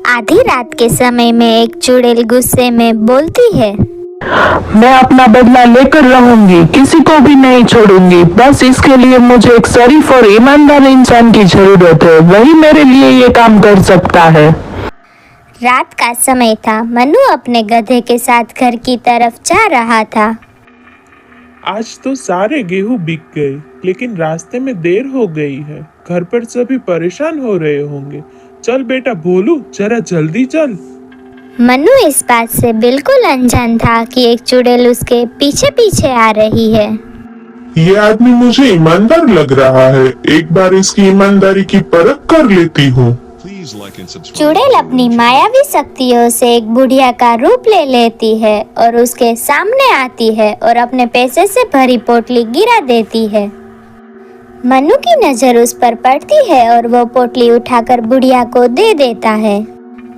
आधी रात के समय में एक चुड़ैल गुस्से में बोलती है, मैं अपना बदला लेकर रहूंगी, किसी को भी नहीं छोड़ूंगी। बस इसके लिए मुझे एक शरीफ और ईमानदार इंसान की जरूरत है, वही मेरे लिए ये काम कर सकता है। रात का समय था। मनु अपने गधे के साथ घर की तरफ जा रहा था। आज तो सारे गेहूं बिक गए, लेकिन रास्ते में देर हो गई है। घर पर सभी परेशान हो रहे होंगे। चल बेटा भोलू, जरा जल्दी चल। मनु इस बात से बिल्कुल अनजान था कि एक चुड़ैल उसके पीछे पीछे आ रही है। ये आदमी मुझे ईमानदार लग रहा है, एक बार इसकी ईमानदारी की परख कर लेती हूँ। चुड़ैल अपनी मायावी शक्तियों से एक बुढ़िया का रूप ले लेती है और उसके सामने आती है और अपने पैसे से भरी पोटली गिरा देती है। मनु की नजर उस पर पड़ती है और वो पोटली उठाकर बुढ़िया को दे देता है।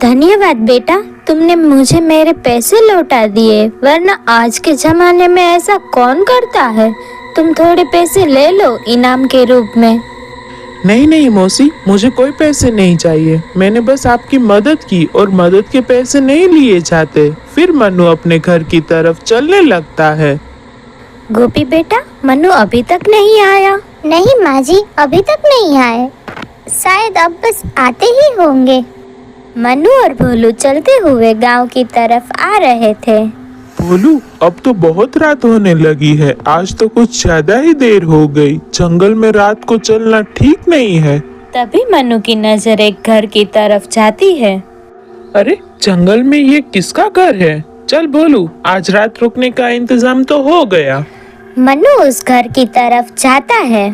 धन्यवाद बेटा, तुमने मुझे मेरे पैसे लौटा दिए, वरना आज के जमाने में ऐसा कौन करता है। तुम थोड़े पैसे ले लो इनाम के रूप में। नहीं नहीं मौसी, मुझे कोई पैसे नहीं चाहिए। मैंने बस आपकी मदद की और मदद के पैसे नहीं लिए जाते। फिर मनु अपने घर की तरफ चलने लगता है। गोपी बेटा, मनु अभी तक नहीं आया? नहीं माँ जी, अभी तक नहीं आए। शायद अब बस आते ही होंगे। मनु और भोलू चलते हुए गांव की तरफ आ रहे थे। भोलू, अब तो बहुत रात होने लगी है। आज तो कुछ ज्यादा ही देर हो गई। जंगल में रात को चलना ठीक नहीं है। तभी मनु की नजर एक घर की तरफ जाती है। अरे जंगल में ये किसका घर है? चल भोलू, आज रात रुकने का इंतजाम तो हो गया। मनु उस घर की तरफ जाता है।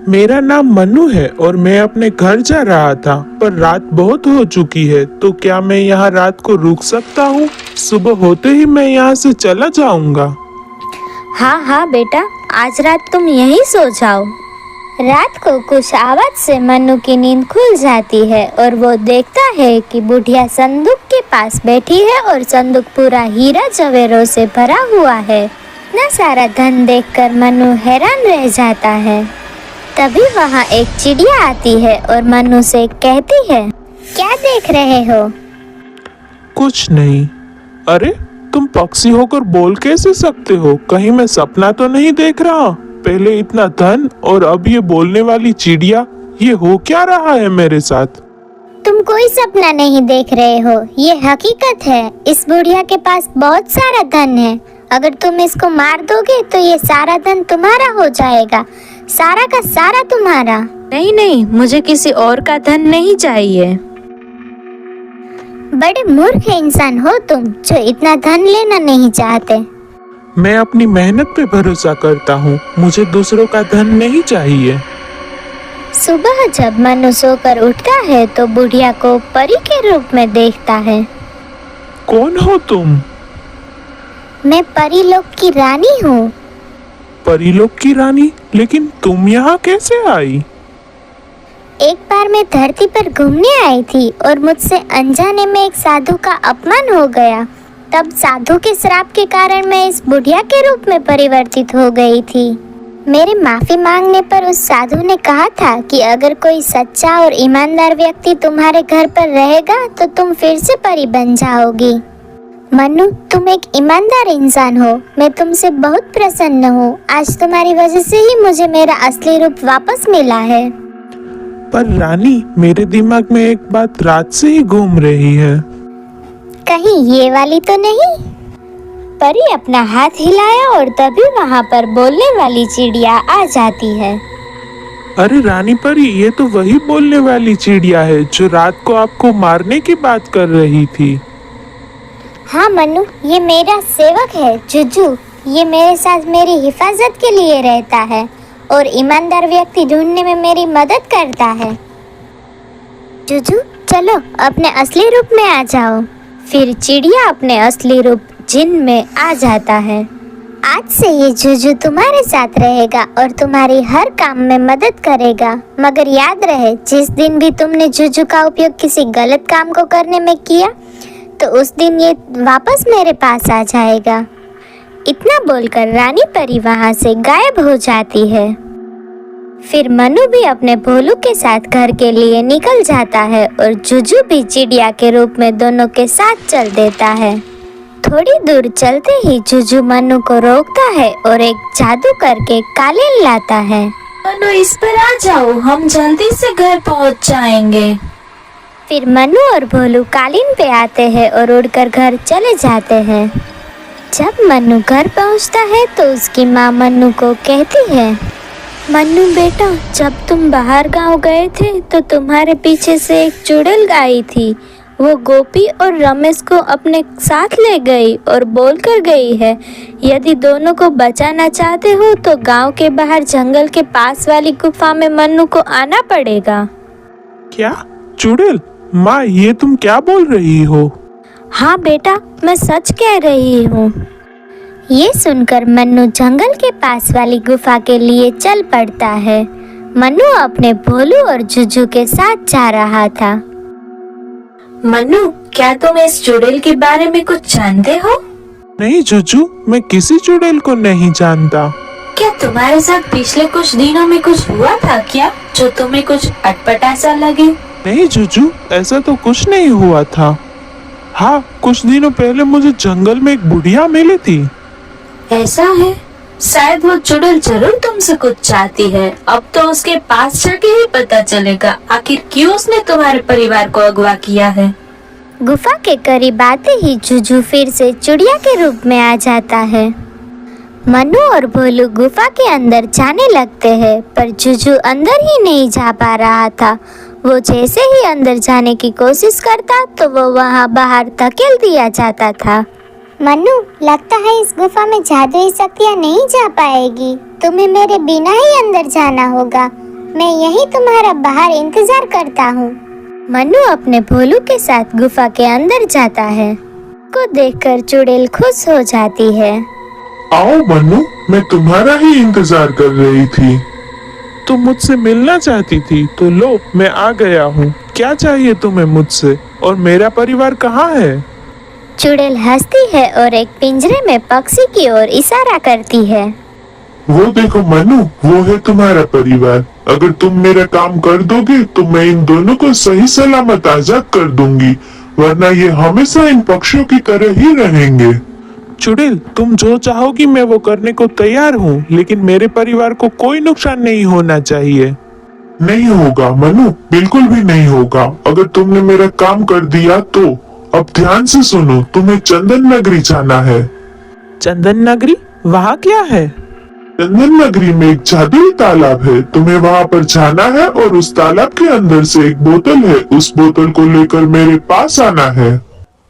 मेरा नाम मनु है और मैं अपने घर जा रहा था, पर रात बहुत हो चुकी है, तो क्या मैं यहाँ रात को रुक सकता हूँ? सुबह होते ही मैं यहाँ से चला जाऊँगा। हाँ हाँ बेटा, आज रात तुम यहीं सो जाओ। रात को कुछ आवाज से मनु की नींद खुल जाती है और वो देखता है कि बुढ़िया संदूक के पास बैठी है और संदूक पूरा हीरा जवेरों से भरा हुआ है। इतना सारा धन देखकर मनु हैरान रह जाता है। तभी वहाँ एक चिड़िया आती है और मनु से कहती है, क्या देख रहे हो? कुछ नहीं। अरे तुम पक्षी होकर बोल कैसे सकते हो? कहीं मैं सपना तो नहीं देख रहा? पहले इतना धन और अब ये बोलने वाली चिड़िया, ये हो क्या रहा है मेरे साथ? तुम कोई सपना नहीं देख रहे हो, ये हकीकत है। इस बुढ़िया के पास बहुत सारा धन है। अगर तुम इसको मार दोगे तो ये सारा धन तुम्हारा हो जाएगा, सारा का सारा तुम्हारा। नहीं नहीं, मुझे किसी और का धन नहीं चाहिए। बड़े मूर्ख इंसान हो तुम, जो इतना धन लेना नहीं चाहते। मैं अपनी मेहनत पे भरोसा करता हूँ, मुझे दूसरों का धन नहीं चाहिए। सुबह जब मनु सोकर उठता है तो बुढ़िया को परी के रूप में देखता है। कौन हो तुम? मैं परी लोक की रानी हूँ। परीलोक की रानी? लेकिन तुम यहाँ कैसे आई? एक बार मैं धरती पर घूमने आई थी और मुझसे अनजाने में एक साधु का अपमान हो गया। तब साधु के श्राप के कारण मैं इस बुढ़िया के रूप में परिवर्तित हो गई थी। मेरे माफी मांगने पर उस साधु ने कहा था कि अगर कोई सच्चा और ईमानदार व्यक्ति तुम्हारे घर पर रहेगा तो तुम फिर से परी बन जाओगी। मनु, तुम एक ईमानदार इंसान हो। मैं तुमसे बहुत प्रसन्न हूँ। आज तुम्हारी वजह से ही मुझे मेरा असली रूप वापस मिला है। पर रानी, मेरे दिमाग में एक बात रात से ही घूम रही है। कहीं ये वाली तो नहीं? परी अपना हाथ हिलाया और तभी वहाँ पर बोलने वाली चिड़िया आ जाती है। अरे रानी परी, ये तो वही बोलने वाली चिड़िया है जो रात को आपको मारने की बात कर रही थी। हाँ मनु, ये मेरा सेवक है जुजू। ये मेरे साथ मेरी हिफाजत के लिए रहता है और ईमानदार व्यक्ति ढूंढने में मेरी मदद करता है। जुजू, चलो अपने असली रूप में आ जाओ। फिर चिड़िया अपने असली रूप जिन में आ जाता है। आज से ये जुजू तुम्हारे साथ रहेगा और तुम्हारी हर काम में मदद करेगा। मगर याद रहे, जिस दिन भी तुमने जुजू का उपयोग किसी गलत काम को करने में किया तो उस दिन ये वापस मेरे पास आ जाएगा। इतना बोलकर रानी परी वहाँ से गायब हो जाती है। फिर मनु भी अपने भोलू के साथ घर के लिए निकल जाता है और जुजू भी चिड़िया के रूप में दोनों के साथ चल देता है। थोड़ी दूर चलते ही जुजू मनु को रोकता है और एक जादू करके कालीन लाता है। मनु इस पर आ जाओ, हम जल्दी से घर पहुंच जाएंगे। फिर मनु और भोलू कालीन पे आते हैं और उड़कर घर चले जाते हैं। जब मनु घर पहुंचता है तो उसकी माँ मनु को कहती है, मनु बेटा, जब तुम बाहर गांव गए थे तो तुम्हारे पीछे से एक चुड़ैल आई थी। वो गोपी और रमेश को अपने साथ ले गई और बोल कर गई है, यदि दोनों को बचाना चाहते हो तो गांव के बाहर जंगल के पास वाली गुफा में मनु को आना पड़ेगा। क्या? चुड़ैल? माँ, ये तुम क्या बोल रही हो? हाँ बेटा, मैं सच कह रही हूँ। ये सुनकर मन्नू जंगल के पास वाली गुफा के लिए चल पड़ता है। मन्नू अपने भोलू और जुजू के साथ जा रहा था। मनु, क्या तुम इस चुड़ैल के बारे में कुछ जानते हो? नहीं जुजू, मैं किसी चुड़ैल को नहीं जानता। क्या तुम्हारे साथ पिछले कुछ दिनों में कुछ हुआ था क्या, जो तुम्हें कुछ अटपटा सा लगे? नहीं जुजू, ऐसा तो कुछ नहीं हुआ था। हाँ, कुछ दिनों पहले मुझे जंगल में एक बुढ़िया मिली थी। ऐसा है, शायद वो चुड़ैल जरूर तुमसे कुछ चाहती है। अब तो उसके पास जाके ही पता चलेगा आखिर क्यों उसने तुम्हारे परिवार को अगवा किया है। गुफा के करीब आते ही जुजू फिर से चिड़िया के रूप में आ जाता है। मनु और भोलू गुफा के अंदर जाने लगते हैं, पर जुजू अंदर ही नहीं जा पा रहा था। वो जैसे ही अंदर जाने की कोशिश करता तो वो वहाँ बाहर धकेल दिया जाता था। मनु, लगता है इस गुफा में जादुई शक्तियाँ नहीं जा पाएगी। तुम्हें मेरे बिना ही अंदर जाना होगा। मैं यही तुम्हारा बाहर इंतजार करता हूँ। मनु अपने भोलू के साथ गुफा के अंदर जाता है। को देखकर चुड़ैल खुश हो जाती है। आओ मनु, मैं तुम्हारा ही इंतजार कर रही थी। तुम मुझसे मिलना चाहती थी तो लो, मैं आ गया हूँ। क्या चाहिए तुम्हें मुझसे, और मेरा परिवार कहाँ है? चुड़ैल हंसती है और एक पिंजरे में पक्षी की ओर इशारा करती है। वो देखो मनु, वो है तुम्हारा परिवार। अगर तुम मेरा काम कर दोगे तो मैं इन दोनों को सही सलामत आजाद कर दूंगी, वरना ये हमेशा इन पक्षियों की तरह ही रहेंगे। चुड़ैल, तुम जो चाहोगी मैं वो करने को तैयार हूँ, लेकिन मेरे परिवार को कोई नुकसान नहीं होना चाहिए। नहीं होगा मनु, बिल्कुल भी नहीं होगा। अगर तुमने मेरा काम कर दिया तो अब ध्यान से सुनो, तुम्हें चंदन नगरी जाना है। चंदन नगरी? वहाँ क्या है? चंदन नगरी में एक जादुई तालाब है। तुम्हें वहाँ पर जाना है और उस तालाब के अंदर से एक बोतल है, उस बोतल को लेकर मेरे पास आना है।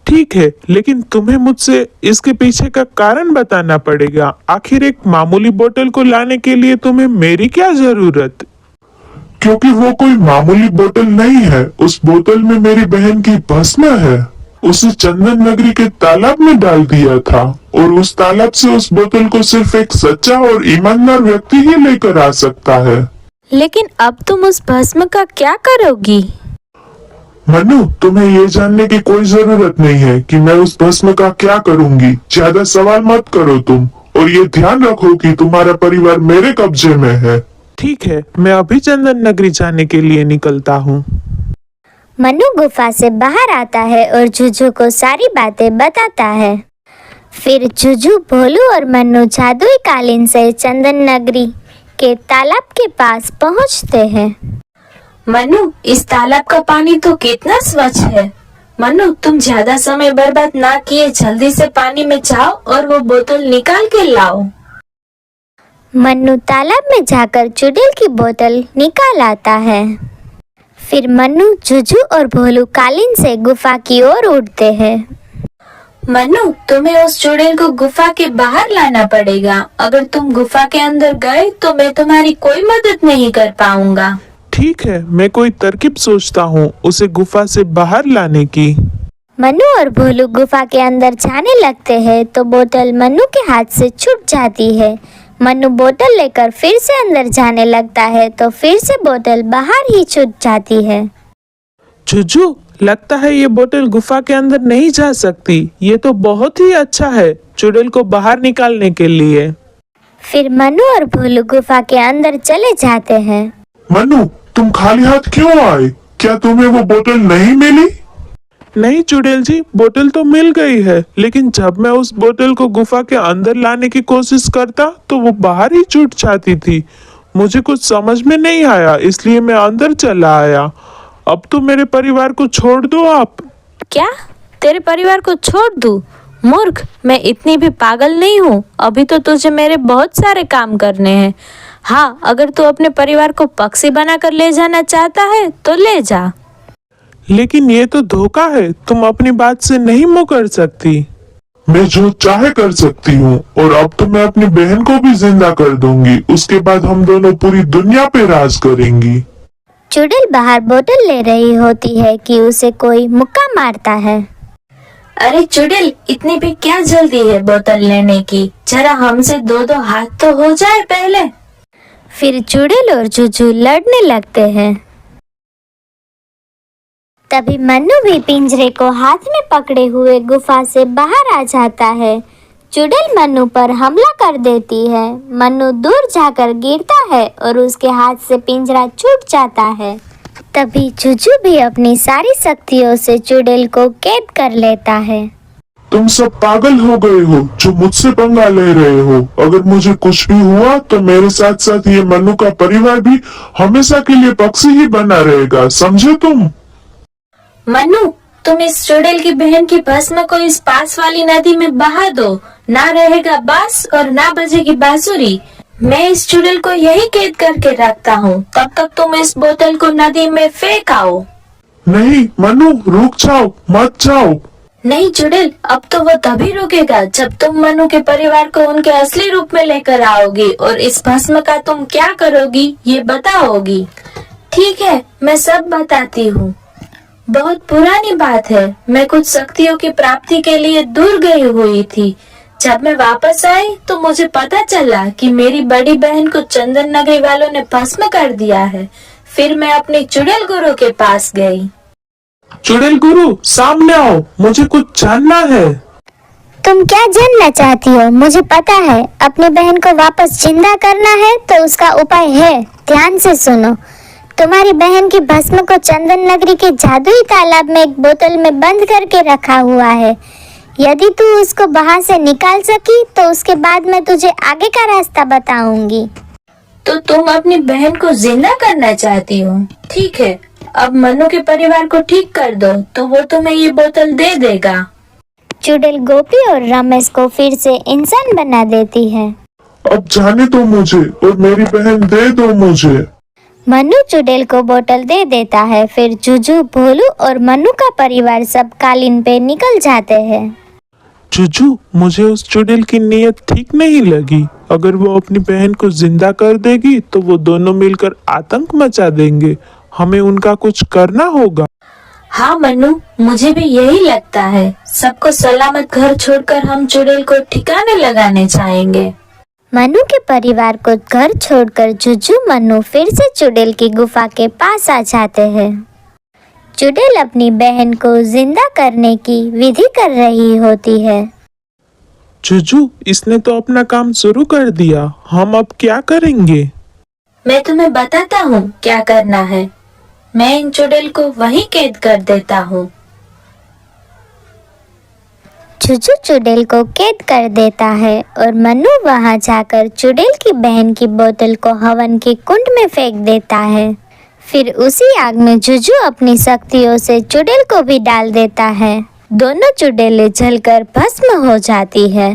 ठीक है, लेकिन तुम्हें मुझसे इसके पीछे का कारण बताना पड़ेगा। आखिर एक मामूली बोतल को लाने के लिए तुम्हें मेरी क्या जरूरत? क्योंकि वो कोई मामूली बोतल नहीं है। उस बोतल में मेरी बहन की भस्म है। उसे चंदन नगरी के तालाब में डाल दिया था, और उस तालाब से उस बोतल को सिर्फ एक सच्चा और ईमानदार व्यक्ति ही लेकर आ सकता है। लेकिन अब तुम उस भस्म का क्या करोगी? मनु, तुम्हें ये जानने की कोई जरूरत नहीं है कि मैं उस भस्म का क्या करूंगी। ज्यादा सवाल मत करो तुम, और ये ध्यान रखो कि तुम्हारा परिवार मेरे कब्जे में है। ठीक है, मैं अभी चंदन नगरी जाने के लिए निकलता हूँ। मनु गुफा से बाहर आता है और जुजू को सारी बातें बताता है। फिर जुजू, भोलू और मनु जादुई कालीन से चंदन नगरी के तालाब के पास पहुंचते हैं। मनु, इस तालाब का पानी तो कितना स्वच्छ है। मनु, तुम ज्यादा समय बर्बाद ना किए जल्दी से पानी में जाओ और वो बोतल निकाल के लाओ। मन्नू तालाब में जाकर चुड़ैल की बोतल निकाल आता है। फिर मन्नू, जुजू और भोलू कालीन से गुफा की ओर उड़ते हैं। मनु, तुम्हें उस चुड़ैल को गुफा के बाहर लाना पड़ेगा। अगर तुम गुफा के अंदर गए तो मैं तुम्हारी कोई मदद नहीं कर पाऊंगा। ठीक है, मैं कोई तरकीब सोचता हूँ उसे गुफा से बाहर लाने की। मन्नू और भोलू गुफा के अंदर जाने लगते हैं तो बोतल मन्नू के हाथ से छूट जाती है। मन्नू बोतल लेकर फिर से अंदर जाने लगता है तो फिर से बोतल बाहर ही छूट जाती है। जुजू, लगता है ये बोतल गुफा के अंदर नहीं जा सकती। ये तो बहुत ही अच्छा है चुड़ैल को बाहर निकालने के लिए। फिर मनु और भोलू गुफा के अंदर चले जाते हैं। मनु, तुम खाली हाथ क्यों आए? क्या तुम्हें वो बोतल नहीं मिली? नहीं चुड़ैल जी, बोतल तो मिल गई है, लेकिन जब मैं उस बोतल को गुफा के अंदर लाने की कोशिश करता तो वो बाहर ही छूट जाती थी। मुझे कुछ समझ में नहीं आया, इसलिए मैं अंदर चला आया। अब तो मेरे परिवार को छोड़ दो आप। क्या तेरे परिवार को छोड़ दूं? मूर्ख, मैं इतनी भी पागल नहीं हूँ। अभी तो तुझे मेरे बहुत सारे काम करने हैं। हाँ, अगर तू अपने परिवार को पक्षी बनाकर ले जाना चाहता है तो ले जा। लेकिन ये तो धोखा है, तुम अपनी बात से नहीं मुकर सकती। मैं जो चाहे कर सकती हूँ, और अब तो मैं अपनी बहन को भी जिंदा कर दूंगी। उसके बाद हम दोनों पूरी दुनिया पे राज करेंगी। चुड़ैल बाहर बोतल ले रही होती है कि उसे कोई मुक्का मारता है। अरे चुड़ैल, इतनी भी क्या जल्दी है बोतल लेने की? जरा हमसे दो दो हाथ तो हो जाए पहले। फिर चुड़ैल और जुजू लड़ने लगते हैं। तभी मन्नू भी पिंजरे को हाथ में पकड़े हुए गुफा से बाहर आ जाता है। चुड़ैल मन्नू पर हमला कर देती है। मन्नू दूर जाकर गिरता है और उसके हाथ से पिंजरा छूट जाता है। तभी जुजू भी अपनी सारी शक्तियों से चुड़ैल को कैद कर लेता है। तुम सब पागल हो गए हो जो मुझसे पंगा ले रहे हो। अगर मुझे कुछ भी हुआ तो मेरे साथ साथ ये मन्नू का परिवार भी हमेशा के लिए पक्षी ही बना रहेगा, समझे तुम? मन्नू, तुम इस चुड़ैल की बहन की भस्म को इस पास वाली नदी में बहा दो। ना रहेगा बांस और ना बजेगी बांसुरी। मैं इस चुड़ैल को यही कैद करके रखता हूँ। तब तक तुम इस बोतल को नदी में फेंक आओ। नहीं मन्नू, रुक जाओ, मत जाओ। नहीं चुड़ैल, अब तो वो तभी रुकेगा जब तुम मन्नू के परिवार को उनके असली रूप में लेकर आओगी और इस भस्म का तुम क्या करोगी ये बताओगी। ठीक है, मैं सब बताती हूँ। बहुत पुरानी बात है, मैं कुछ शक्तियों की प्राप्ति के लिए दूर गई हुई थी। जब मैं वापस आई तो मुझे पता चला कि मेरी बड़ी बहन को चंदन नगरी वालों ने भस्म कर दिया है। फिर मैं अपने चुड़ैल गुरु के पास गई। चुड़ैल गुरु, सामने आओ, मुझे कुछ जानना है। तुम क्या जानना चाहती हो? मुझे पता है, अपनी बहन को वापस जिंदा करना है तो उसका उपाय है। ध्यान से सुनो। तुम्हारी बहन की भस्म को चंदन नगरी के जादुई तालाब में एक बोतल में बंद करके रखा हुआ है। यदि तू उसको वहां से निकाल सकी तो उसके बाद मैं तुझे आगे का रास्ता बताऊंगी। तो तुम अपनी बहन को जिंदा करना चाहती हो? ठीक है, अब मन्नू के परिवार को ठीक कर दो तो वो तुम्हें ये बोतल दे देगा। चुड़ैल गोपी और रमेश को फिर से इंसान बना देती है। अब जाने दो मुझे और मेरी बहन दे दो मुझे। मन्नू चुड़ैल को बोतल दे देता है। फिर जुजू, भोलू और मन्नू का परिवार सब कालीन पे निकल जाते हैं। जुजू, मुझे उस चुड़ैल की नीयत ठीक नहीं लगी। अगर वो अपनी बहन को जिंदा कर देगी तो वो दोनों मिलकर आतंक मचा देंगे। हमें उनका कुछ करना होगा। हाँ मन्नू, मुझे भी यही लगता है। सबको सलामत घर छोड़कर हम चुड़ैल को ठिकाने लगाने जाएंगे। मन्नू के परिवार को घर छोड़कर जुजू मन्नू फिर से चुड़ैल की गुफा के पास आ जाते हैं। चुड़ैल अपनी बहन को जिंदा करने की विधि कर रही होती है। जुजू, इसने तो अपना काम शुरू कर दिया। हम अब क्या करेंगे? मैं तुम्हें बताता हूँ क्या करना है। मैं इन चुड़ैल को वहीं कैद कर देता हूँ। जुजू चुड़ैल को कैद कर देता है और मन्नू वहां जाकर चुड़ैल की बहन की बोतल को हवन के कुंड में फेंक देता है। फिर उसी आग में जुजू अपनी शक्तियों से चुड़ैल को भी डाल देता है। दोनों चुड़ैलें जलकर भस्म हो जाती है।